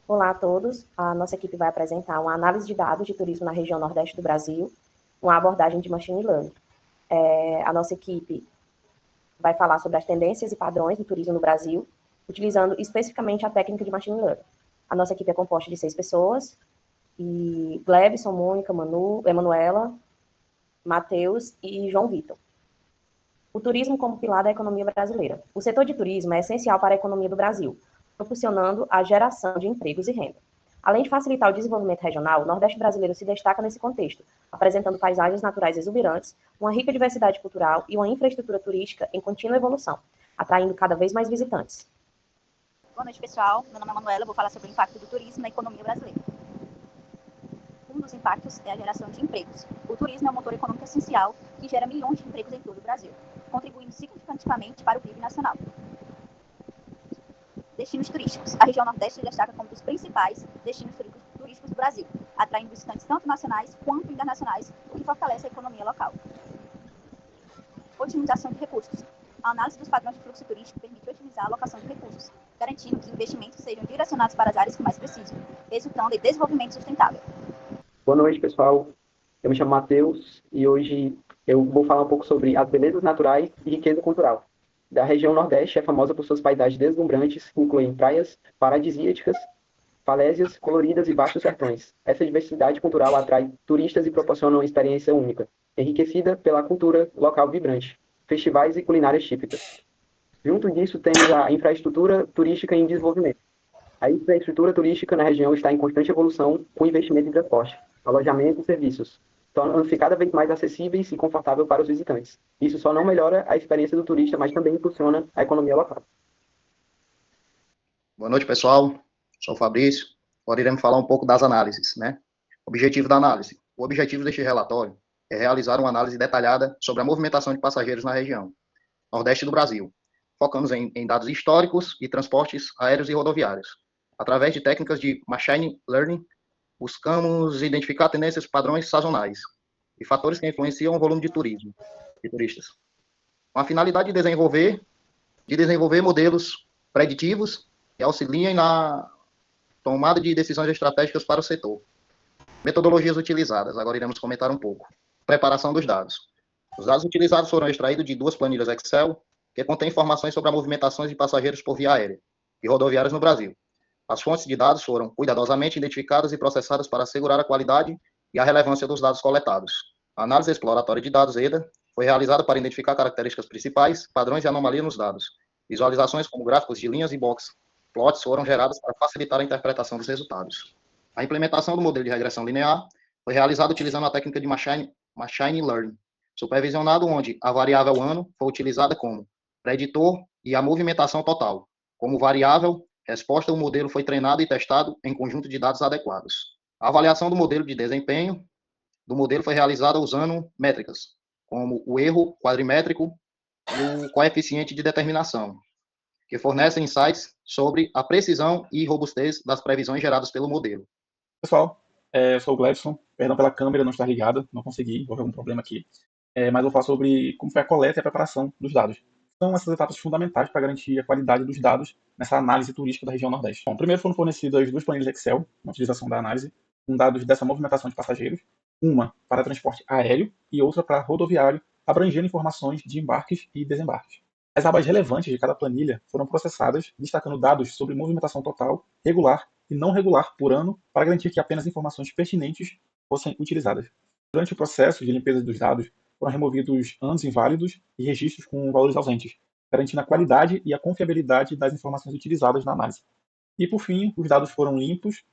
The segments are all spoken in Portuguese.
Olá a todos. A nossa equipe vai apresentar uma análise de dados de turismo na região nordeste do Brasil, uma abordagem de machine learning. A nossa equipe vai falar sobre as tendências e padrões do turismo no Brasil, utilizando especificamente a técnica de machine learning. A nossa equipe é composta de 6 pessoas, e Glebson, Mônica, Manu, Emanuela, Matheus e João Vitor. O turismo como pilar da economia brasileira. O setor de turismo é essencial para a economia do Brasil, proporcionando a geração de empregos e renda. Além de facilitar o desenvolvimento regional, o Nordeste brasileiro se destaca nesse contexto, apresentando paisagens naturais exuberantes, uma rica diversidade cultural e uma infraestrutura turística em contínua evolução, atraindo cada vez mais visitantes. Boa noite, pessoal. Meu nome é Manuela, vou falar sobre o impacto do turismo na economia brasileira. Um dos impactos é a geração de empregos. O turismo é um motor econômico essencial que gera milhões de empregos em todo o Brasil, contribuindo significativamente para o PIB nacional. Destinos turísticos. A região Nordeste se destaca como um dos principais destinos turísticos do Brasil, atraindo visitantes tanto nacionais quanto internacionais, o que fortalece a economia local. Otimização de recursos. A análise dos padrões de fluxo turístico permite otimizar a alocação de recursos, garantindo que investimentos sejam direcionados para as áreas que mais precisam, resultando em desenvolvimento sustentável. Boa noite, pessoal. Eu me chamo Matheus e hoje eu vou falar um pouco sobre as belezas naturais e riqueza cultural. Da região Nordeste é famosa por suas paisagens deslumbrantes, que incluem praias paradisíacas, falésias coloridas e vastos sertões. Essa diversidade cultural atrai turistas e proporciona uma experiência única, enriquecida pela cultura local vibrante, festivais e culinárias típicas. Junto disso, temos a infraestrutura turística em desenvolvimento. A infraestrutura turística na região está em constante evolução, com investimento em transporte, alojamento e serviços, tornando-se cada vez mais acessíveis e confortável para os visitantes. Isso só não melhora a experiência do turista, mas também impulsiona a economia local. Boa noite, pessoal. Sou o Fabrício. Agora iremos falar um pouco das análises, né? Objetivo da análise. O objetivo deste relatório é realizar uma análise detalhada sobre a movimentação de passageiros na região Nordeste do Brasil. Focamos em dados históricos e transportes aéreos e rodoviários. Através de técnicas de machine learning, buscamos identificar tendências padrões sazonais e fatores que influenciam o volume de turismo de turistas. Com a finalidade de desenvolver modelos preditivos que auxiliem na tomada de decisões estratégicas para o setor. Metodologias utilizadas, agora iremos comentar um pouco. Preparação dos dados. Os dados utilizados foram extraídos de 2 planilhas Excel, que contêm informações sobre a movimentação de passageiros por via aérea e rodoviárias no Brasil. As fontes de dados foram cuidadosamente identificadas e processadas para assegurar a qualidade e a relevância dos dados coletados. A análise exploratória de dados EDA foi realizada para identificar características principais, padrões e anomalias nos dados. Visualizações como gráficos de linhas e box plots foram geradas para facilitar a interpretação dos resultados. A implementação do modelo de regressão linear foi realizada utilizando a técnica de machine learning, supervisionado onde a variável ano foi utilizada como preditor e a movimentação total. Como variável, resposta, o modelo foi treinado e testado em conjunto de dados adequados. A avaliação do modelo de desempenho do modelo foi realizada usando métricas, como o erro quadrimétrico e o coeficiente de determinação, que fornecem insights sobre a precisão e robustez das previsões geradas pelo modelo. Pessoal, eu sou o Glebson, perdão pela câmera não estar ligada, não consegui, houve algum problema aqui, mas eu vou falar sobre como foi a coleta e a preparação dos dados. São essas etapas fundamentais para garantir a qualidade dos dados nessa análise turística da região Nordeste. Bom, primeiro foram fornecidas 2 planilhas Excel, na utilização da análise, com dados dessa movimentação de passageiros, uma para transporte aéreo e outra para rodoviário, abrangendo informações de embarques e desembarques. As abas relevantes de cada planilha foram processadas, destacando dados sobre movimentação total, regular e não regular por ano, para garantir que apenas informações pertinentes fossem utilizadas. Durante o processo de limpeza dos dados, foram removidos anos inválidos e registros com valores ausentes, garantindo a qualidade e a confiabilidade das informações utilizadas na análise. E, por fim, os dados foram limpos,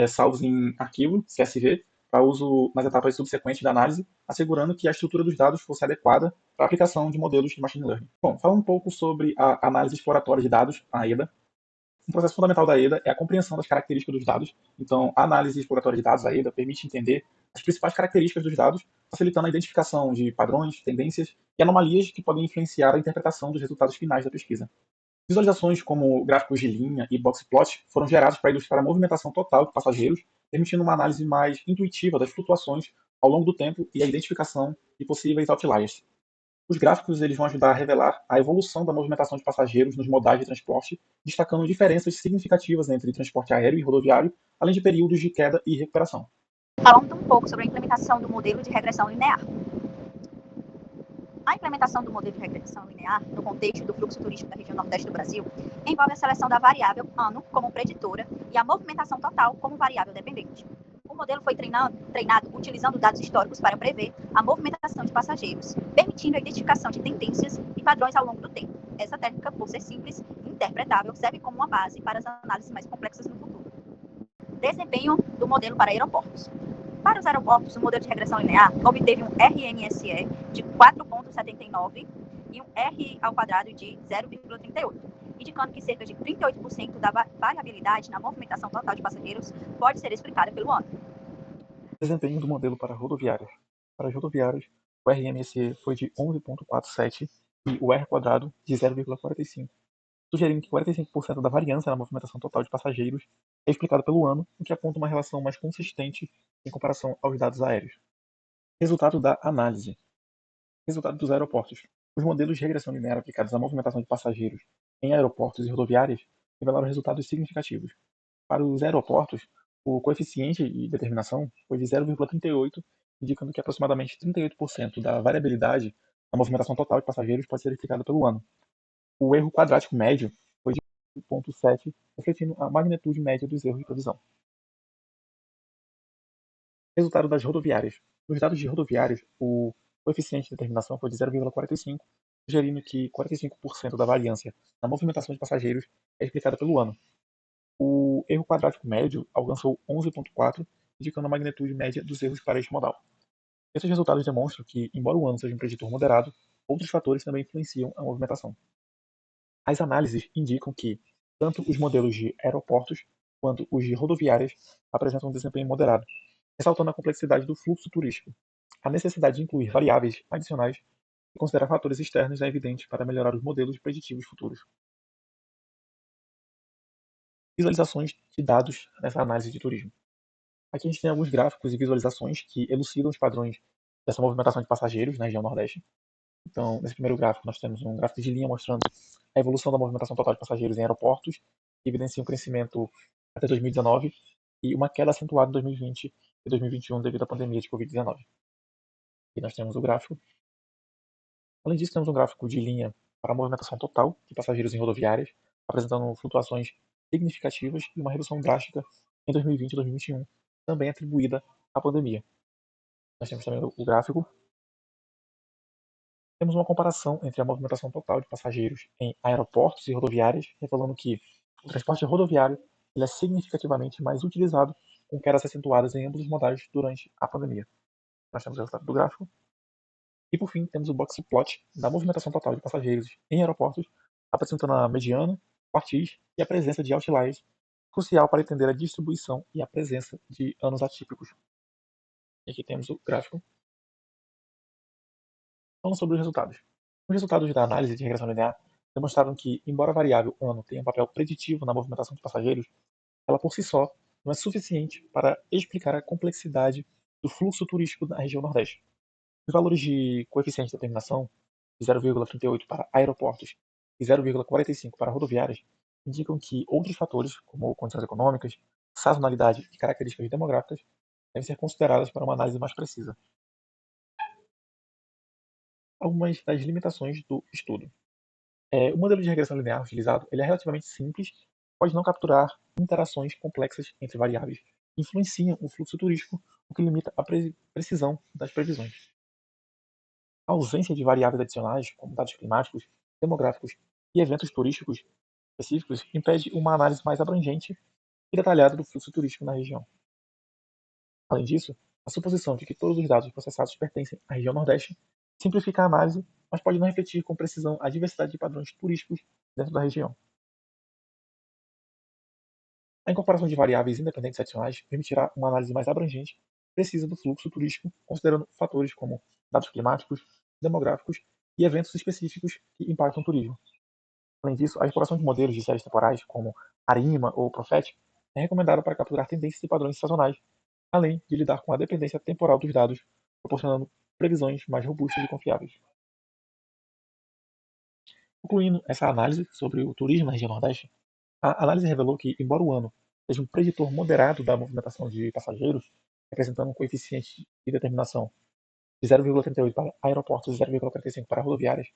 salvos em arquivo CSV, para uso nas etapas subsequentes da análise, assegurando que a estrutura dos dados fosse adequada para a aplicação de modelos de machine learning. Bom, falando um pouco sobre a análise exploratória de dados, a EDA. Um processo fundamental da EDA é a compreensão das características dos dados. Então, a análise exploratória de dados, a EDA, permite entender as principais características dos dados, facilitando a identificação de padrões, tendências e anomalias que podem influenciar a interpretação dos resultados finais da pesquisa. Visualizações como gráficos de linha e box plot foram gerados para ilustrar a movimentação total de passageiros, permitindo uma análise mais intuitiva das flutuações ao longo do tempo e a identificação de possíveis outliers. Os gráficos eles vão ajudar a revelar a evolução da movimentação de passageiros nos modais de transporte, destacando diferenças significativas entre transporte aéreo e rodoviário, além de períodos de queda e recuperação. Falando um pouco sobre a implementação do modelo de regressão linear. A implementação do modelo de regressão linear, no contexto do fluxo turístico da região nordeste do Brasil, envolve a seleção da variável ano como preditora e a movimentação total como variável dependente. O modelo foi treinado utilizando dados históricos para prever a movimentação de passageiros, permitindo a identificação de tendências e padrões ao longo do tempo. Essa técnica, por ser simples e interpretável, serve como uma base para as análises mais complexas no futuro. Desempenho do modelo para aeroportos. Para os aeroportos, o modelo de regressão linear obteve um RMSE de 4,79 e um R ao quadrado de 0,38, indicando que cerca de 38% da variabilidade na movimentação total de passageiros pode ser explicada pelo ano. Desempenho do modelo para rodoviárias. Para as rodoviárias, o RMSE foi de 11,47 e o R quadrado de 0,45, sugerindo que 45% da variância na movimentação total de passageiros é explicado pelo ano, o que aponta uma relação mais consistente em comparação aos dados aéreos. Resultado da análise. Resultado dos aeroportos. Os modelos de regressão linear aplicados à movimentação de passageiros em aeroportos e rodoviárias revelaram resultados significativos. Para os aeroportos, o coeficiente de determinação foi de 0,38, indicando que aproximadamente 38% da variabilidade na movimentação total de passageiros pode ser explicada pelo ano. O erro quadrático médio foi de 1,7, refletindo a magnitude média dos erros de previsão. Resultado das rodoviárias. Nos dados de rodoviárias, o coeficiente de determinação foi de 0,45, sugerindo que 45% da variância na movimentação de passageiros é explicada pelo ano. O erro quadrático médio alcançou 11,4, indicando a magnitude média dos erros para este modal. Esses resultados demonstram que, embora o ano seja um preditor moderado, outros fatores também influenciam a movimentação. As análises indicam que tanto os modelos de aeroportos quanto os de rodoviárias apresentam um desempenho moderado, ressaltando a complexidade do fluxo turístico. A necessidade de incluir variáveis adicionais e considerar fatores externos é evidente para melhorar os modelos preditivos futuros. Visualizações de dados nessa análise de turismo. Aqui a gente tem alguns gráficos e visualizações que elucidam os padrões dessa movimentação de passageiros na região Nordeste. Então, nesse primeiro gráfico, nós temos um gráfico de linha mostrando a evolução da movimentação total de passageiros em aeroportos, que evidencia um crescimento até 2019 e uma queda acentuada em 2020 e 2021 devido à pandemia de Covid-19. Aqui nós temos o gráfico. Além disso, temos um gráfico de linha para a movimentação total de passageiros em rodoviárias, apresentando flutuações significativas e uma redução drástica em 2020 e 2021, também atribuída à pandemia. Nós temos também o gráfico. Temos uma comparação entre a movimentação total de passageiros em aeroportos e rodoviárias, revelando que o transporte rodoviário ele é significativamente mais utilizado, com quedas acentuadas em ambos os modais durante a pandemia. Nós temos o resultado do gráfico. E por fim, temos o box plot da movimentação total de passageiros em aeroportos, apresentando a mediana, quartis e a presença de outliers, crucial para entender a distribuição e a presença de anos atípicos. E aqui temos o gráfico. Falando sobre os resultados. Os resultados da análise de regressão linear demonstraram que, embora a variável ano tenha um papel preditivo na movimentação de passageiros, ela por si só não é suficiente para explicar a complexidade do fluxo turístico na região Nordeste. Os valores de coeficiente de determinação, de 0,38 para aeroportos e 0,45 para rodoviárias, indicam que outros fatores, como condições econômicas, sazonalidade e características demográficas, devem ser consideradas para uma análise mais precisa. Algumas das limitações do estudo. O modelo de regressão linear utilizado ele é relativamente simples, pode não capturar interações complexas entre variáveis, que influenciam o fluxo turístico, o que limita a precisão das previsões. A ausência de variáveis adicionais, como dados climáticos, demográficos e eventos turísticos específicos, impede uma análise mais abrangente e detalhada do fluxo turístico na região. Além disso, a suposição de que todos os dados processados pertencem à região Nordeste simplifica a análise, mas pode não refletir com precisão a diversidade de padrões turísticos dentro da região. A incorporação de variáveis independentes adicionais permitirá uma análise mais abrangente e precisa do fluxo turístico, considerando fatores como dados climáticos, demográficos e eventos específicos que impactam o turismo. Além disso, a exploração de modelos de séries temporais, como ARIMA ou Prophet, é recomendada para capturar tendências e padrões sazonais, além de lidar com a dependência temporal dos dados, proporcionando previsões mais robustas e confiáveis. Concluindo essa análise sobre o turismo na região Nordeste, a análise revelou que, embora o ano seja um preditor moderado da movimentação de passageiros, representando um coeficiente de determinação de 0,38 para aeroportos e 0,45 para rodoviárias,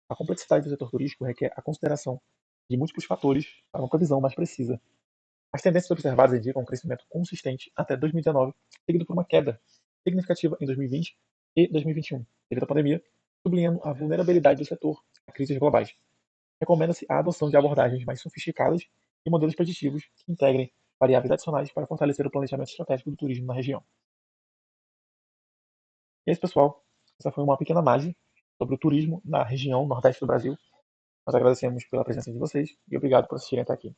a complexidade do setor turístico requer a consideração de múltiplos fatores para uma previsão mais precisa. As tendências observadas indicam um crescimento consistente até 2019, seguido por uma queda significativa em 2020 e 2021, devido à pandemia, sublinhando a vulnerabilidade do setor a crises globais. Recomenda-se a adoção de abordagens mais sofisticadas e modelos preditivos que integrem variáveis adicionais para fortalecer o planejamento estratégico do turismo na região. E é isso, pessoal. Essa foi uma pequena análise sobre o turismo na região Nordeste do Brasil. Nós agradecemos pela presença de vocês e obrigado por assistirem até aqui.